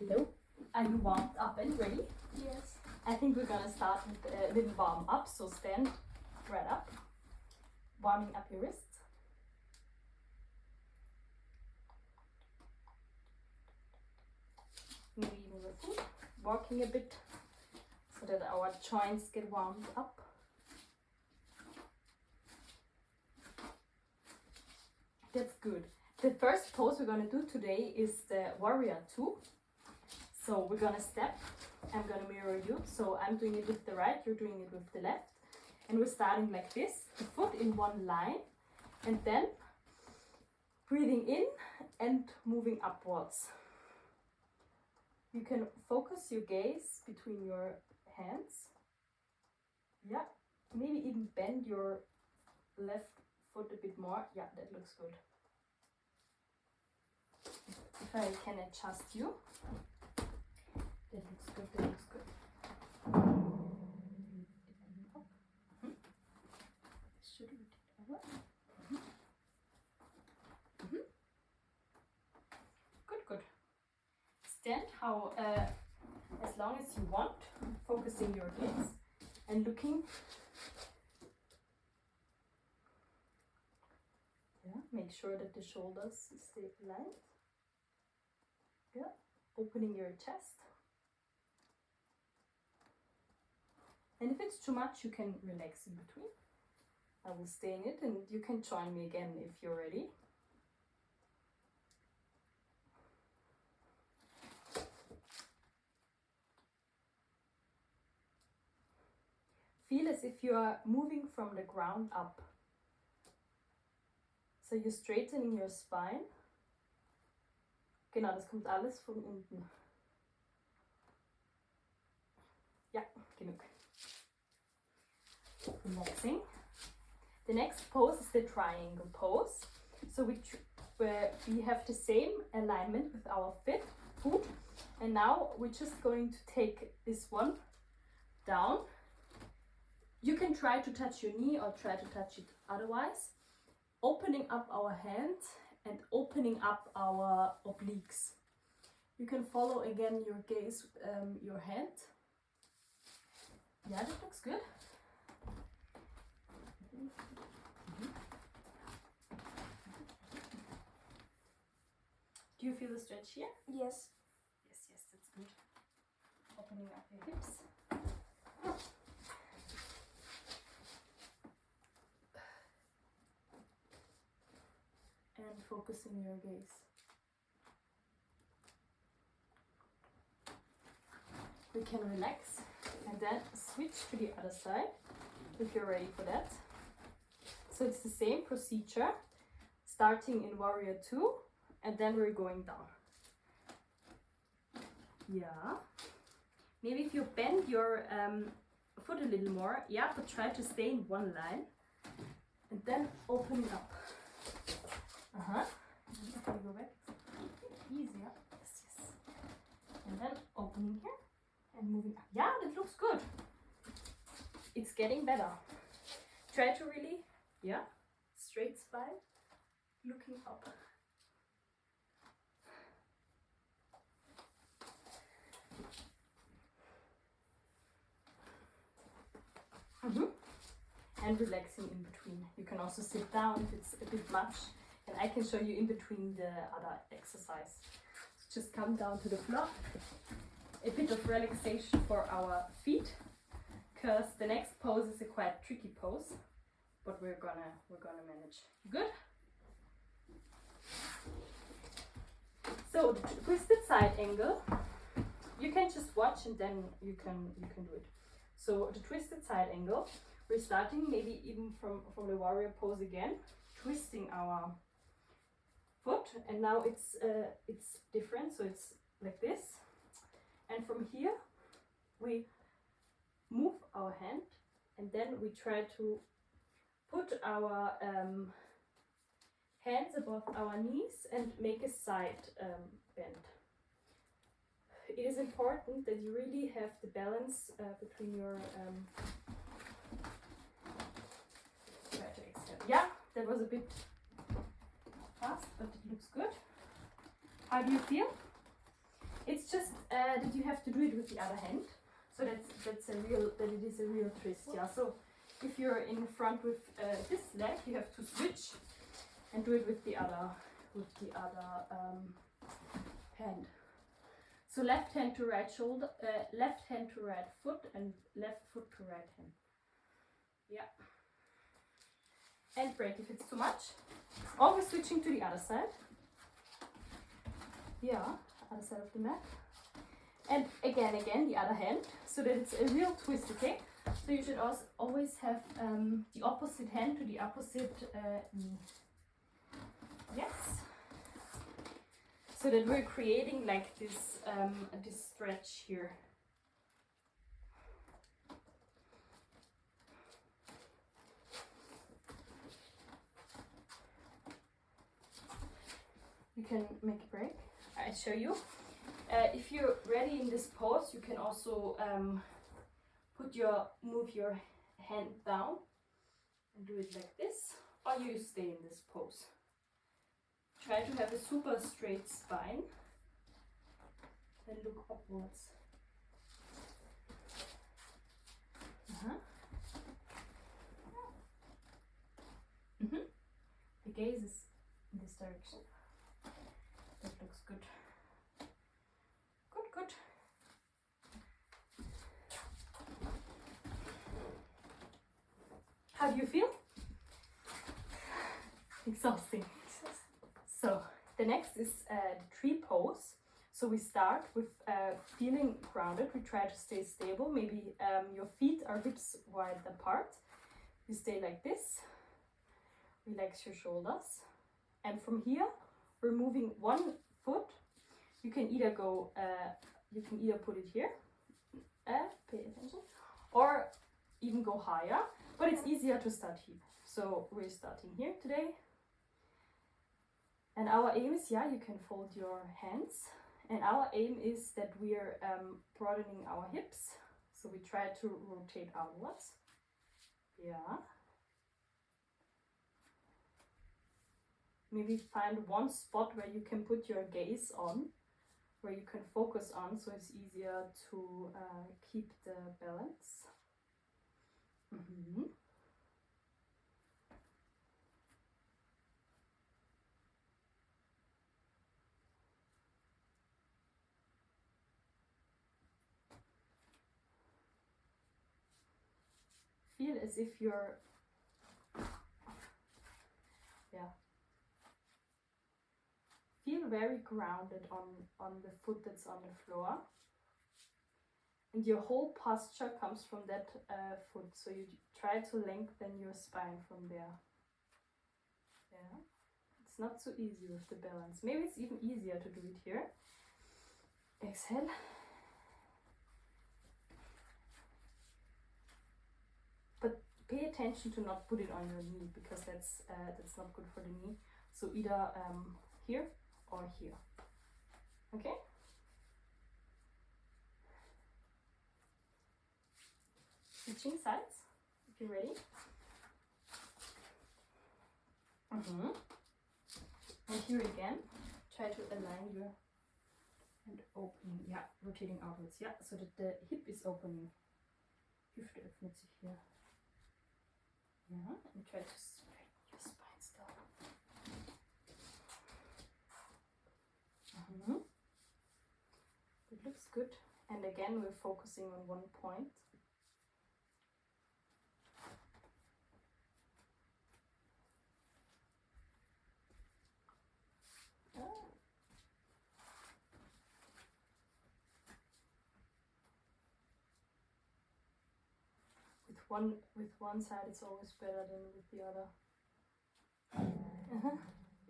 Hello. Are you warmed up and ready? Yes. I think we're gonna start with a little warm up, so stand right up, warming up your wrists. Maybe even your foot, walking a bit so that our joints get warmed up. That's good. The first pose we're gonna do today is the warrior 2. So we're gonna step. I'm gonna mirror you. So I'm doing it with the right, you're doing it with the left. And we're starting like this, the foot in one line, and then breathing in and moving upwards. You can focus your gaze between your hands. Yeah, maybe even bend your left foot a bit more. Yeah, that looks good. If I can adjust you. That looks good, that looks good. Should we do it over? Good, good. Stand how as long as you want, focusing your gaze and looking. Yeah, make sure that the shoulders stay aligned. Yeah, opening your chest. And if it's too much, you can relax in between. I will stay in it and you can join me again if you're ready. Feel as if you are moving from the ground up. So you're straightening your spine. Genau, das kommt alles von unten. Ja, genug. Relaxing. The next pose is the triangle pose. So where we have the same alignment with our foot. And now we're just going to take this one down. You can try to touch your knee or try to touch it otherwise. Opening up our hand and opening up our obliques. You can follow again your gaze, your hand. Yeah, that looks good. Do you feel the stretch here? Yes. Yes, yes, that's good. Opening up your hips. And focusing your gaze. We can relax and then switch to the other side if you're ready for that. So it's the same procedure, starting in warrior 2 and then we're going down. Yeah. Maybe if you bend your foot a little more, yeah, but try to stay in one line and then opening up. Can you go back? Easier. Yes, yes. And then opening here and moving up. Yeah, that looks good. It's getting better. Try to really, yeah, straight spine, looking up. And relaxing in between. You can also sit down if it's a bit much. And I can show you in between the other exercise. So just come down to the floor. A bit of relaxation for our feet, because the next pose is a quite tricky pose, but we're gonna manage. Good. So the twisted side angle. You can just watch and then you can do it. So the twisted side angle. We're starting maybe even from the warrior pose again, twisting our foot, and now it's different, so it's like this, and from here we move our hand and then we try to put our hands above our knees and make a side bend. It is important that you really have the balance between your try to exhale. Yeah, that was a bit fast, but it looks good. How do you feel? It's just that you have to do it with the other hand. So that it is a real twist, yeah. So if you're in front with this leg, you have to switch and do it with the other hand. So left hand to right shoulder, left hand to right foot, and left foot to right hand. Yeah. And break if it's too much. Always switching to the other side. Yeah, other side of the mat. And again, the other hand, so that it's a real twist, okay? So you should also always have the opposite hand to the opposite knee. Yes. So that we're creating like this this stretch here. You can make a break. I show you. If you're ready in this pose, you can also move your hand down and do it like this, or you stay in this pose. Try to have a super straight spine. Then look upwards. The gaze is in this direction. That looks good. Good. How do you feel? Exhausting. So the next is the tree pose. So we start with feeling grounded. We try to stay stable. Maybe your feet are hips wide apart. You stay like this. Relax your shoulders. And from here, we're moving one foot. You can either go, put it here, pay attention, or even go higher, but it's easier to start here. So we're starting here today. And our aim is, you can fold your hands. And our aim is that we're broadening our hips. So we try to rotate outwards. Yeah. Maybe find one spot where you can put your gaze on, where you can focus on, so it's easier to keep the balance. Feel as if you're, feel very grounded on the foot that's on the floor. And your whole posture comes from that foot. So you try to lengthen your spine from there. Yeah. It's not so easy with the balance. Maybe it's even easier to do it here. Exhale. But pay attention to not put it on your knee, because that's not good for the knee. So either here or here. Okay? Switching sides, if you're ready. And here again, try to align your hand opening. Yeah, rotating outwards. Yeah, so that the hip is opening. Hüfte öffnet sich hier. Yeah, and try to straighten your spine still. It looks good. And again, we're focusing on one point. With one side, it's always better than with the other.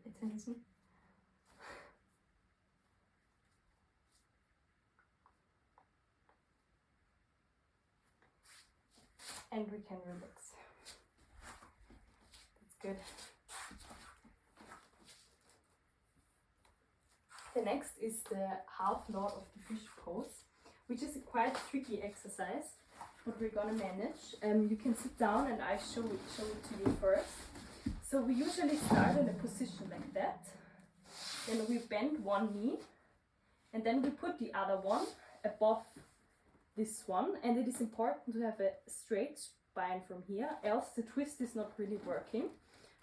Attention. And we can relax. That's good. The next is the half Lord of the Fish pose, which is a quite tricky exercise, but we're gonna manage. You can sit down and I show it to you first. So we usually start in a position like that. Then we bend one knee And then we put the other one above this one, and it is important to have a straight spine from here, else the twist is not really working.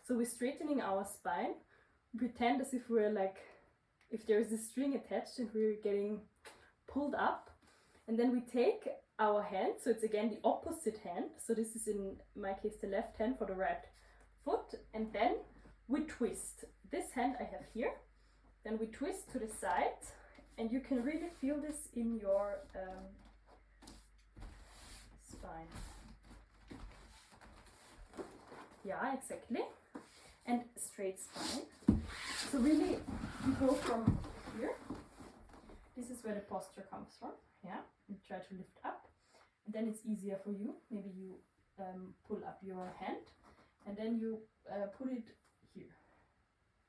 So we're straightening our spine, pretend as if we're like, if there is a string attached and we're getting pulled up, and then we take our hand, so it's again the opposite hand, so this is in my case the left hand for the right foot, and then we twist. This hand I have here, then we twist to the side, and you can really feel this in your spine. Yeah, exactly. And straight spine. So really, you go from here. This is where the posture comes from. Yeah, and try to lift up. And then it's easier for you. Maybe you pull up your hand, and then you put it here.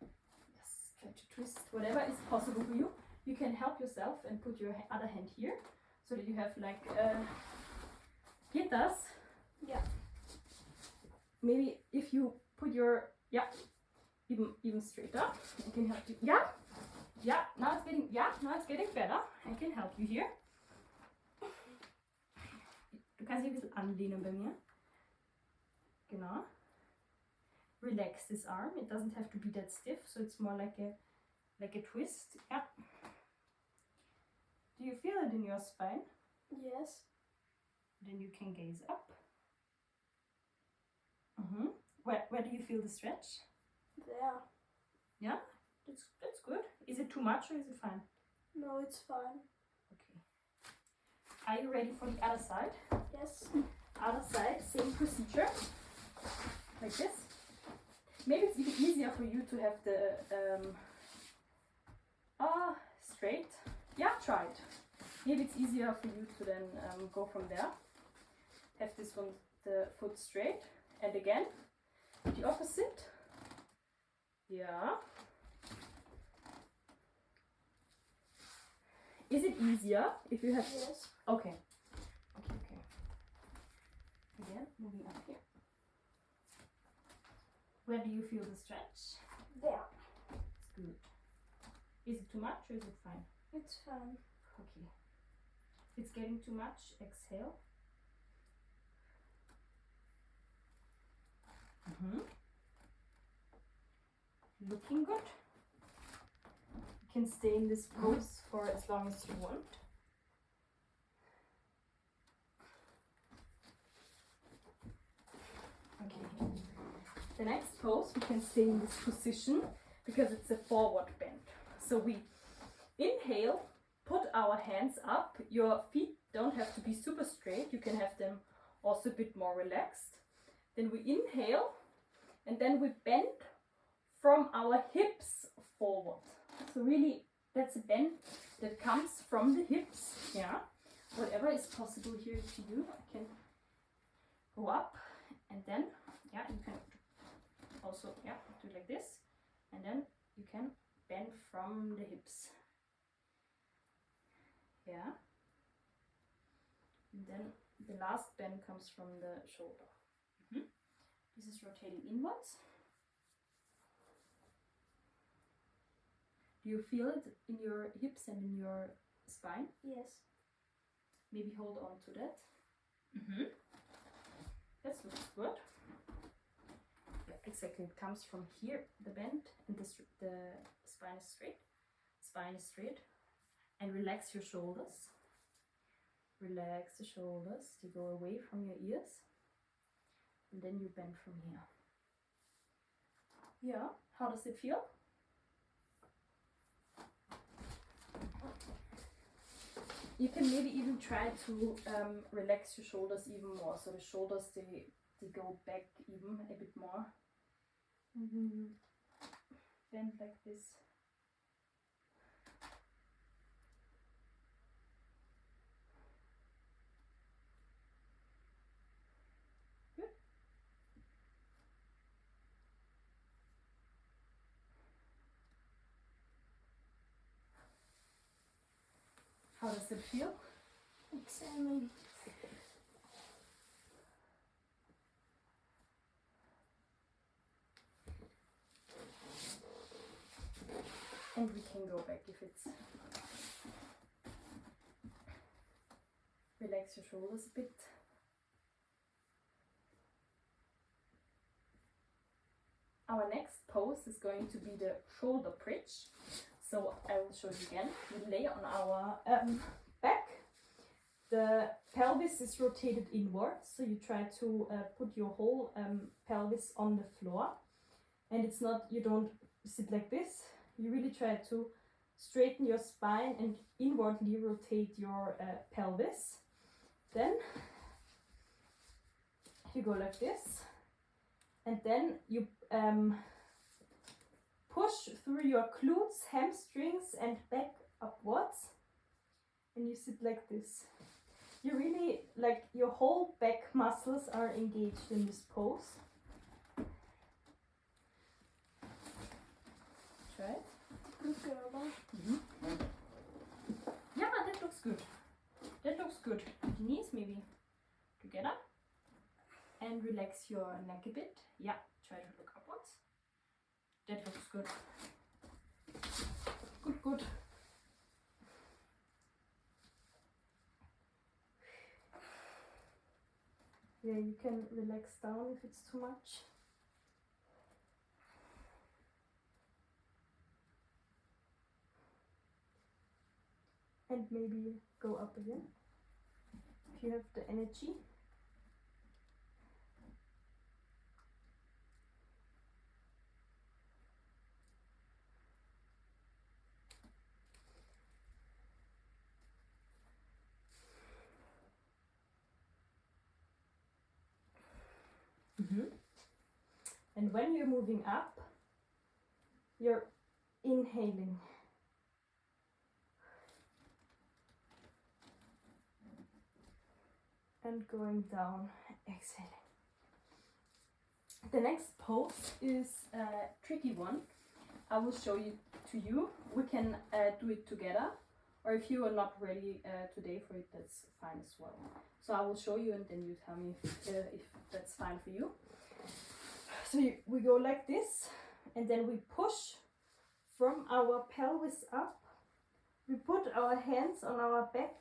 Yes, try to twist. Whatever is possible for you. You can help yourself and put your other hand here, so that you have like guitars. Yeah. Maybe if you put your even straighter, I can help you. Yeah. Now it's getting better. I can help you here. Du kannst dich ein bisschen anlehnen bei mir. Genau. Relax this arm. It doesn't have to be that stiff, so it's more like a twist. Yeah. Do you feel it in your spine? Yes. Then you can gaze up. Where do you feel the stretch? There. Yeah? That's good. Is it too much or is it fine? No, it's fine. Okay. Are you ready for the other side? Yes. Other side, same procedure. Like this. Maybe it's even easier for you to have the straight. Yeah, try it. Maybe it's easier for you to then go from there. Have this one, the foot straight. And again, the opposite. Yeah. Is it easier if you have... Yes. Okay. Again, moving up here. Where do you feel the stretch? There. It's good. Is it too much or is it fine? It's fine. Okay. If it's getting too much, exhale. Looking good. You can stay in this pose for as long as you want. Okay. The next pose, we can stay in this position because it's a forward bend. So we inhale, put our hands up. Your feet don't have to be super straight. You can have them also a bit more relaxed. Then we inhale, and then we bend from our hips forward. So really, that's a bend that comes from the hips. Yeah. Whatever is possible here to do. I can go up, and then you can also do it like this, and then you can bend from the hips. Yeah. And then the last bend comes from the shoulder. This is rotating inwards. Do you feel it in your hips and in your spine? Yes. Maybe hold on to that. That looks good. Yeah, exactly. It comes from here, the bend, and the spine is straight. Spine is straight. And relax your shoulders. Relax the shoulders. They go away from your ears. And then you bend from here. Yeah. How does it feel? You can maybe even try to relax your shoulders even more. So the shoulders, they go back even a bit more. And then you bend like this. Good. How does it feel? Examine. And we can go back if it's Relax your shoulders a bit. Our next pose is going to be the shoulder bridge. So I will show you again. We lay on our back. The pelvis is rotated inwards, so you try to put your whole pelvis on the floor. And it's not, you don't sit like this. You really try to straighten your spine and inwardly rotate your pelvis. Then you go like this, and then you push through your glutes, hamstrings, and back upwards, and you sit like this. You really, like, your whole back muscles are engaged in this pose. Try it. Yeah, that looks good. That looks good. Knees maybe together. And relax your neck a bit. Yeah, try to look upwards. That looks good. Good, good. Yeah, you can relax down if it's too much. And maybe go up again if you have the energy. And when you're moving up, you're inhaling. And going down, exhaling. The next pose is a tricky one. I will show you to you. We can do it together, or if you are not ready today for it, that's fine as well. So I will show you, and then you tell me if that's fine for you. So we go like this, and then we push from our pelvis up. We put our hands on our back,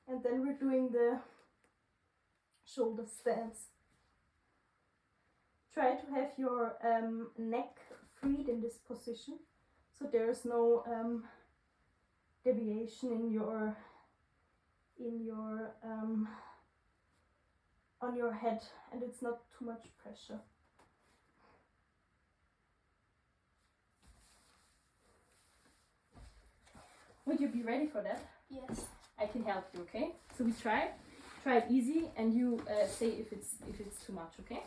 and then we're doing the shoulder stance. Try to have your neck freed in this position, so there is no deviation in your on your head, and it's not too much pressure. Would you be ready for that? Yes. I can help you, okay? So we try it easy, and you say if it's too much, okay?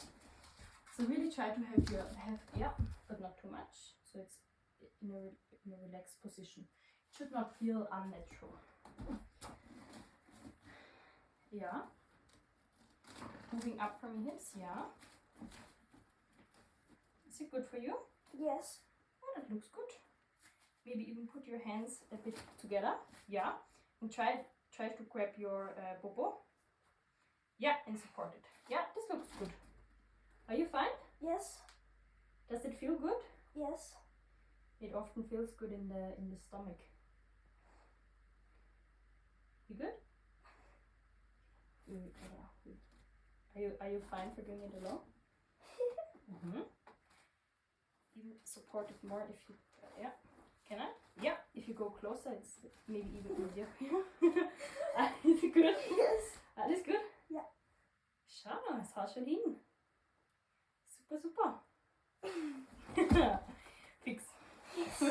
So really try to have yeah, but not too much. So it's in a relaxed position. It should not feel unnatural. Yeah. Moving up from your hips, yeah. Is it good for you? Yes. Oh, that looks good. Maybe even put your hands a bit together, yeah. And try to grab your bobo. Yeah, and support it. Yeah, this looks good. Are you fine? Yes. Does it feel good? Yes. It often feels good in the stomach. You good? Are you fine for doing it alone? Even support it more if you yeah. Can I? Yeah. If you go closer, it's maybe even easier for you. Is it good? Yes. Alles gut? Ja. Schau, es haut schon hin. Super, super. Fix. Yes.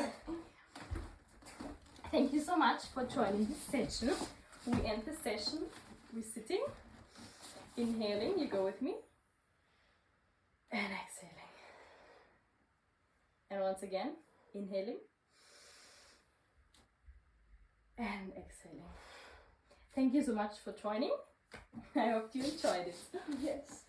Thank you so much for joining this session. We end the session with sitting, inhaling, you go with me, and exhaling. And once again, inhaling and exhaling. Thank you so much for joining. I hope you enjoyed it. Yes.